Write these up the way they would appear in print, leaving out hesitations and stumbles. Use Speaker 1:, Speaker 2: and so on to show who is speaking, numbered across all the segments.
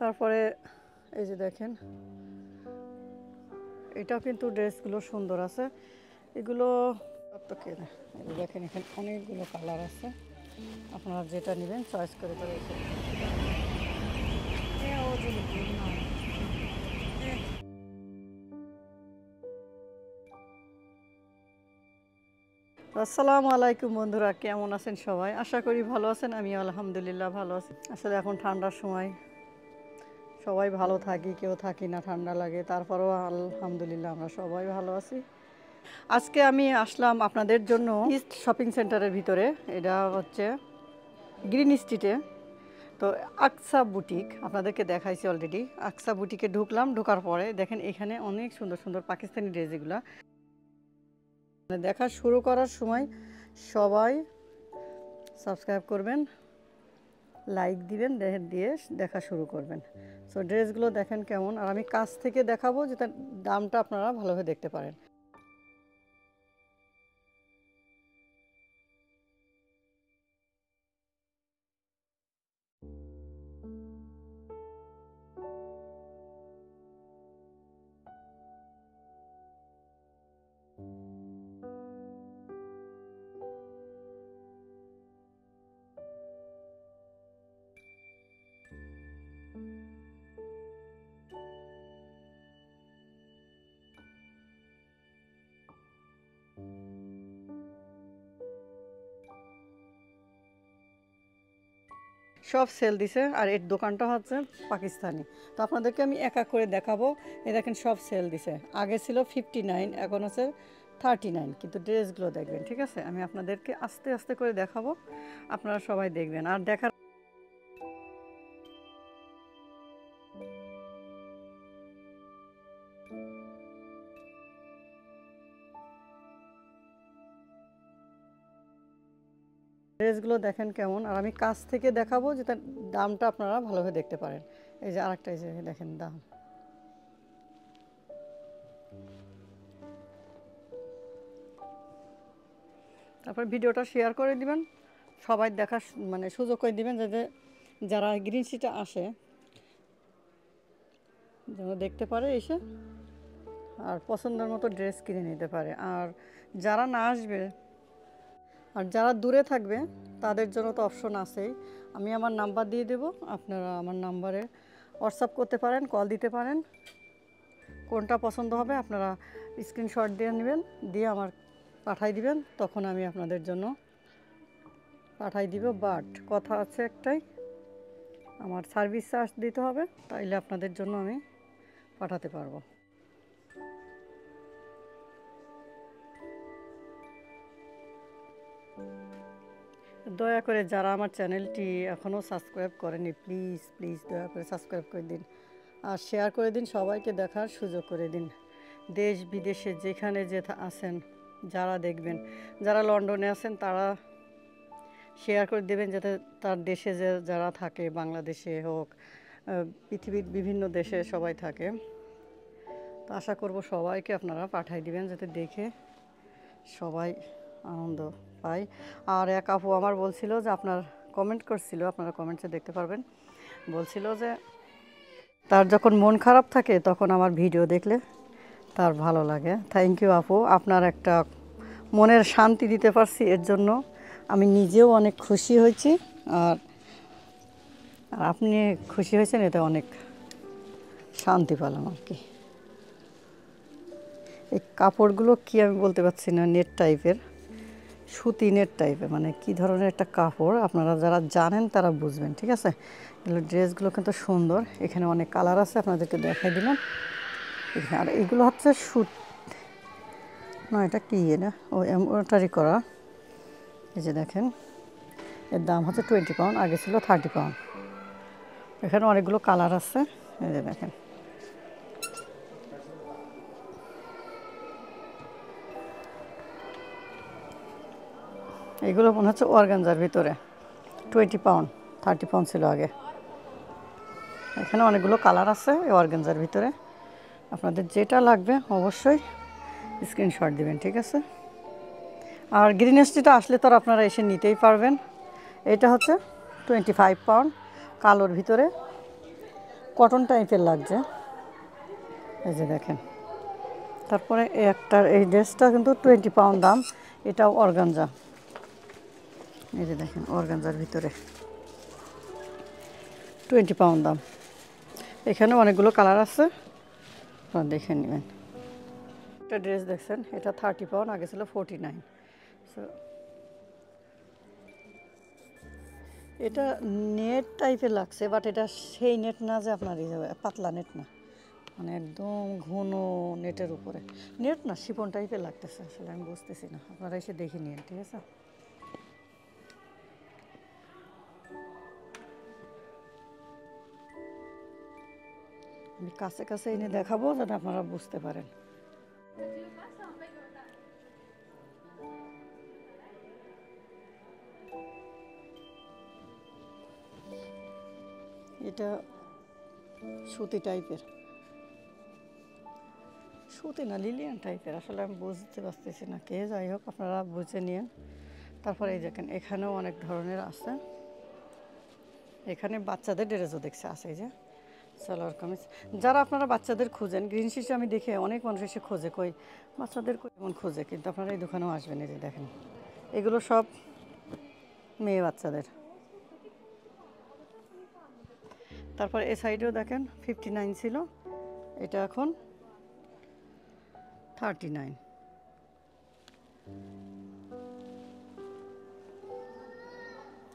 Speaker 1: তারপরে এই যে দেখেন, এটাও কিন্তু ড্রেসগুলো সুন্দর আছে। এগুলো দেখেন, এখানে অনেকগুলো কালার আছে, আপনারা যেটা নেবেন চয়েস করে করে এসে। আসসালামু আলাইকুম বন্ধুরা, কেমন আছেন সবাই? আশা করি ভালো আছেন। আমি আলহামদুলিল্লাহ ভালো আছি। আসলে এখন ঠান্ডার সময়, সবাই ভালো থাকি, কেউ থাকি না, ঠান্ডা লাগে। তারপরেও আলহামদুলিল্লাহ আমরা সবাই ভালো আছি। আজকে আমি আসলাম আপনাদের জন্য ইস্ট শপিং সেন্টারের ভিতরে। এটা হচ্ছে গ্রিন স্ট্রিটে। তো আকসা বুটিক আপনাদেরকে দেখাইছি অলরেডি। আকসা বুটিকে ঢুকলাম, ঢোকার পরে দেখেন এখানে অনেক সুন্দর সুন্দর পাকিস্তানি ড্রেস। এগুলো দেখা শুরু করার সময় সবাই সাবস্ক্রাইব করবেন, লাইক দিবেন, দিয়ে দেখা শুরু করবেন। সো ড্রেসগুলো দেখেন কেমন, আর আমি কাছ থেকে দেখাবো যাতে দামটা আপনারা ভালোভাবে দেখতে পারেন। সব সেল দিছে, আর এর দোকানটা হচ্ছে পাকিস্তানি। তো আপনাদেরকে আমি এক এক করে দেখাবো। এই দেখেন সব সেল দিছে। আগে ছিল 59, এখন হচ্ছে 39। কিন্তু ড্রেসগুলো দেখবেন, ঠিক আছে? আমি আপনাদেরকে আস্তে আস্তে করে দেখাবো, আপনারা সবাই দেখবেন। আর দেখার ড্রেসগুলো দেখেন কেমন, আর আমি কাছ থেকে দেখাবো যাতে দামটা আপনারা ভালোভাবে দেখতে পারেন। এই যে আরেকটা, এই যে দেখেন দাম। তারপর ভিডিওটা শেয়ার করে দিবেন, সবাই দেখার মানে সুযোগ করে দিবেন, যাতে যারা গ্রিন সিটে আসে যেন দেখতে পারে এসে আর পছন্দের মতো ড্রেস কিনে নিতে পারে। আর যারা না আসবে, আর যারা দূরে থাকবে, তাদের জন্য তো অপশন আছেই। আমি আমার নাম্বার দিয়ে দেব, আপনারা আমার নাম্বারে হোয়াটসঅ্যাপ করতে পারেন, কল দিতে পারেন। কোনটা পছন্দ হবে আপনারা স্ক্রিনশট দিয়ে নেবেন, দিয়ে আমার পাঠাই দিবেন, তখন আমি আপনাদের জন্য পাঠাই দিব। বাট কথা আছে একটাই, আমার সার্ভিস চার্জ দিতে হবে, তাইলে আপনাদের জন্য আমি পাঠাতে পারবো। দয়া করে যারা আমার চ্যানেলটি এখনও সাবস্ক্রাইব করেনি, প্লিজ প্লিজ দয়া করে সাবস্ক্রাইব করে দিন, আর শেয়ার করে দিন, সবাইকে দেখার সুযোগ করে দিন। দেশ বিদেশে যেখানে আছেন, যারা দেখবেন, যারা লন্ডনে আছেন তারা শেয়ার করে দেবেন, যাতে তার দেশে যারা থাকে, বাংলাদেশে হোক, পৃথিবীর বিভিন্ন দেশে সবাই থাকে। তো আশা করব সবাইকে আপনারা পাঠাই দিবেন, যাতে দেখে সবাই আনন্দ পায়। আর এক আপু আমার বলছিল যে, আপনার কমেন্ট করছিল, আপনারা কমেন্টসে দেখতে পারবেন, বলছিল যে তার যখন মন খারাপ থাকে তখন আমার ভিডিও দেখলে তার ভালো লাগে। থ্যাংক ইউ আপু, আপনার একটা মনের শান্তি দিতে পারছি, এর জন্য আমি নিজেও অনেক খুশি হয়েছি। আর আপনি খুশি হয়েছেন, এতে অনেক শান্তি পেলাম আর কি। এই কাপড়গুলো কি আমি বলতে পারছি না, নেট টাইপের, সুতি নেট টাইপের, মানে কি ধরনের একটা কাপড়, আপনারা যারা জানেন তারা বুঝবেন, ঠিক আছে? এগুলো ড্রেসগুলো কিন্তু সুন্দর, এখানে অনেক কালার আছে, আপনাদেরকে দেখাই দিলাম। আর এগুলো হচ্ছে সুত না, এটা কি না, ও এমব্রয়ডারি করা। এই যে দেখেন, এর দাম হচ্ছে 20 পাউন্ড, আগে ছিল 30 পাউন্ড। এখানে অনেকগুলো কালার আছে, এই যে দেখেন। এগুলো মনে হচ্ছে অর্গানজার ভিতরে, 20 পাউন্ড, 30 পাউন্ড ছিল আগে। এখানে অনেকগুলো কালার আছে এই অর্গানজার ভিতরে, আপনাদের যেটা লাগবে অবশ্যই স্ক্রিনশট দিবেন, ঠিক আছে? আর গ্রিন স্ট্রিটে আসলে তো আপনারা এসে নিতেই পারবেন। এটা হচ্ছে 25 পাউন্ড, কালোর ভিতরে, কটন টাইপের লাগছে, এই যে দেখেন। তারপরে এই ড্রেসটা কিন্তু 20 পাউন্ড দাম, এটাও অর্গানজা, এই যে দেখেন অর্গানজার ভিতরে 20 পাউন্ড দাম। এখানে অনেকগুলো কালার আছে, আপনারা দেখে নেবেন। একটা ড্রেস দেখছেন, এটা 30 পাউন্ড, আগে ছিল 49। সো এটা নেট টাইপের লাগছে, বাট এটা সেই নেট না যে আপনার পাতলা নেট না, মানে একদম ঘন নেটের উপরে, নেট না শিফন টাইপের লাগতেছে, আসলে আমি বুঝতেছি না, আপনারা এসে দেখে নিন, ঠিক আছে। আমি কাছে কাছে এনে দেখাবো যাতে আপনারা বুঝতে পারেন। এটা সুতি টাইপের, সুতি না লিলিয়ান টাইপের, আসলে আমি বুঝতে পারতেছি না, কে যাই হোক আপনারা বুঝে নিন। তারপরে এই দেখেন এখানেও অনেক ধরনের আছে, এখানে বাচ্চাদের ড্রেসও দেখছে আছে, এই যে সালোয়ার কামিজ। যারা আপনারা বাচ্চাদের খুঁজেন, গ্রিন শিশে আমি দেখে অনেক মানুষ এসে খোঁজে, কই বাচ্চাদের কেমন খোঁজে, কিন্তু আপনারা এই দোকানেও আসবেন, এই যে দেখেন এগুলো সব মেয়ে বাচ্চাদের। তারপর এ সাইডেও দেখেন 59 ছিল, এটা এখন 39।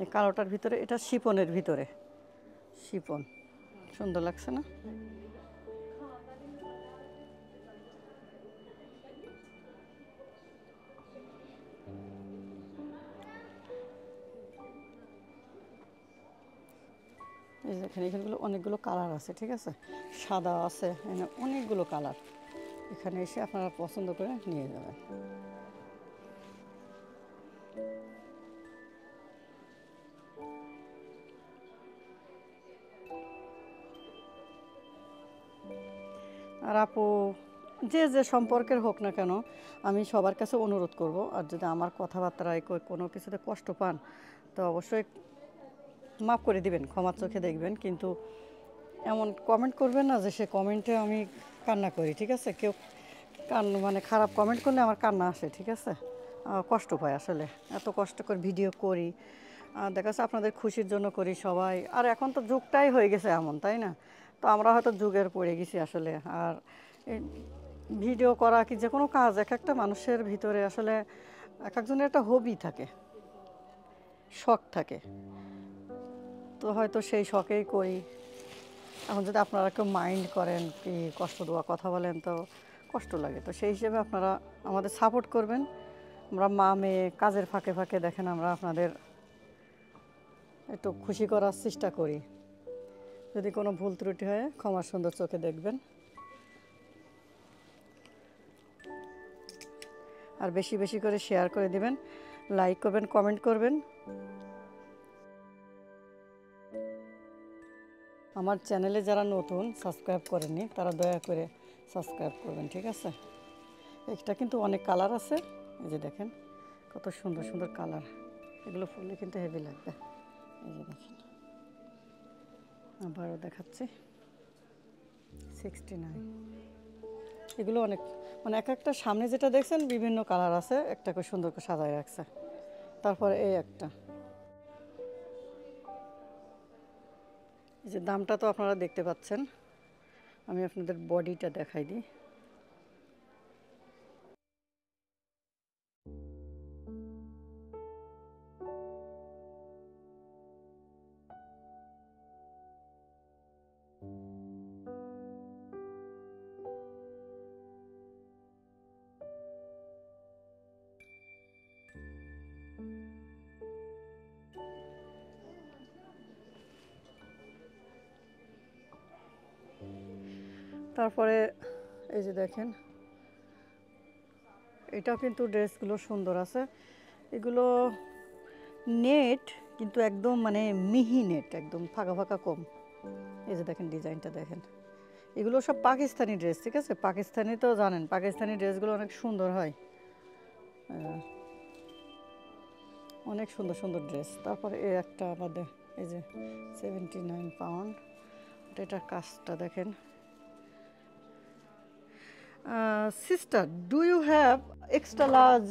Speaker 1: এই কালোটার ভিতরে, এটা শিপনের ভিতরে, শিপন সুন্দর লাগছে না? এই দেখেন এখানগুলো অনেকগুলো কালার আছে, ঠিক আছে, সাদা আছে, এখানে অনেকগুলো কালার, এখানে এসে আপনারা পছন্দ করে নিয়ে যাবেন। আর আপু, যে যে সম্পর্কের হোক না কেন, আমি সবার কাছে অনুরোধ করব, আর যদি আমার কথাবার্তায় কোনো কিছুতে কষ্ট পান তো অবশ্যই মাফ করে দিবেন, ক্ষমার চোখে দেখবেন, কিন্তু এমন কমেন্ট করবেন না যে সে কমেন্টে আমি কান্না করি, ঠিক আছে। কেউ মানে খারাপ কমেন্ট করলে আমার কান্না আসে, ঠিক আছে, কষ্ট পায় আসলে, এত কষ্ট করে ভিডিও করি, দেখা যাচ্ছে আপনাদের খুশির জন্য করি সবাই, আর এখন তো যুগটাই হয়ে গেছে এমন, তাই না? তো আমরা হয়তো যুগের পড়ে গেছি আসলে। আর ভিডিও করা কি যে কোনো কাজ, এক একটা মানুষের ভিতরে আসলে এক একজনের একটা হবি থাকে, শখ থাকে, তো হয়তো সেই শখেই করি। এখন যদি আপনারা কেউ মাইন্ড করেন, কি কষ্ট দেওয়া কথা বলেন, তো কষ্ট লাগে, তো সেই হিসেবে আপনারা আমাদের সাপোর্ট করবেন। আমরা মা মেয়ে কাজের ফাঁকে ফাঁকে দেখেন আমরা আপনাদের একটু খুশি করার চেষ্টা করি, যদি কোনো ভুল ত্রুটি হয় ক্ষমার সুন্দর চোখে দেখবেন। আর বেশি বেশি করে শেয়ার করে দিবেন, লাইক করবেন, কমেন্ট করবেন। আমার চ্যানেলে যারা নতুন সাবস্ক্রাইব করেননি তারা দয়া করে সাবস্ক্রাইব করবেন, ঠিক আছে। এটা কিন্তু অনেক কালার আছে, এই যে দেখেন কত সুন্দর সুন্দর কালার, এগুলো পরলে কিন্তু হেভি লাগবে। এই যে দেখেন, আবারও দেখাচ্ছি 69। এগুলো অনেক, মানে এক একটা সামনে যেটা দেখছেন বিভিন্ন কালার আছে, একটা করে সুন্দর করে সাজায় রাখছে। তারপরে এই একটা, এই যে দামটা তো আপনারা দেখতে পাচ্ছেন, আমি আপনাদের বডিটা দেখাই দিই। তারপরে এই যে দেখেন, এটাও কিন্তু ড্রেসগুলো সুন্দর আছে, এগুলো নেট, কিন্তু একদম মানে মিহি নেট, একদম ফাঁকা ফাঁকা কম। এই যে দেখেন ডিজাইনটা দেখেন, এগুলো সব পাকিস্তানি ড্রেস, ঠিক আছে, পাকিস্তানি তো জানেন, পাকিস্তানি ড্রেসগুলো অনেক সুন্দর হয়, অনেক সুন্দর সুন্দর ড্রেস। তারপরে এই একটা আমাদের, এই যে 79 পাউন্ড, এটার কাজটা দেখেন। Sister, do you have extra large?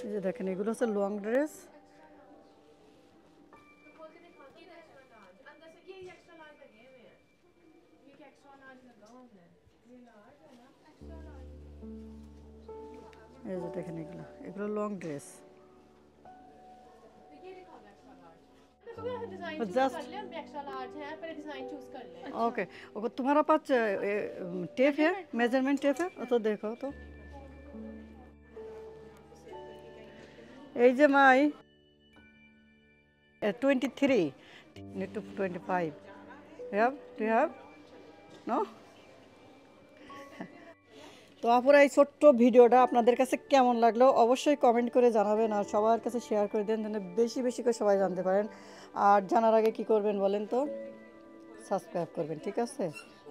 Speaker 1: এই যে দেখেন, এগুলো হচ্ছে লং ড্রেস। এই যে দেখেন, এগুলো এগুলো long dress. Just okay okay. तुम्हारा पास टेप है, मेजरमेंट टेप है? तो देखो तो। Age am I 23 need to 25 do you have no? তো আপুরা, এই ছোট্ট ভিডিওটা আপনাদের কাছে কেমন লাগলো অবশ্যই কমেন্ট করে জানাবেন, আর সবার কাছে শেয়ার করে দেন যেন বেশি বেশি করে সবাই জানতে পারেন। আর জানার আগে কি করবেন বলেন তো? সাবস্ক্রাইব করবেন, ঠিক আছে?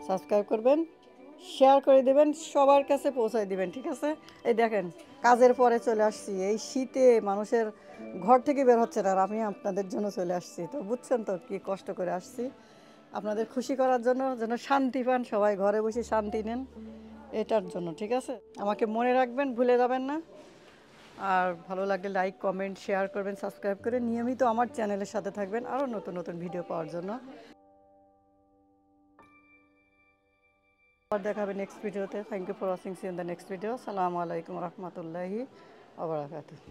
Speaker 1: সাবস্ক্রাইব করবেন, শেয়ার করে দেবেন, সবার কাছে পৌঁছায় দিবেন, ঠিক আছে? এই দেখেন, কাজের পরে চলে আসছি, এই শীতে মানুষের ঘর থেকে বের হচ্ছে না, আর আমি আপনাদের জন্য চলে আসছি। তো বুঝছেন তো কি কষ্ট করে আসছি আপনাদের খুশি করার জন্য, যেন শান্তি পান, সবাই ঘরে বসে শান্তি নেন, এটার জন্য, ঠিক আছে? আমাকে মনে রাখবেন, ভুলে যাবেন না। আর ভালো লাগলে লাইক, কমেন্ট, শেয়ার করবেন, সাবস্ক্রাইব করে নিয়মিত আমার চ্যানেলের সাথে থাকবেন আরও নতুন নতুন ভিডিও পাওয়ার জন্য। আর দেখা হবে নেক্সট ভিডিওতে। Thank you for watching, see in the next video. আসসালামু আলাইকুম রহমতুল্লাহি ওয়া বারাকাতুহু।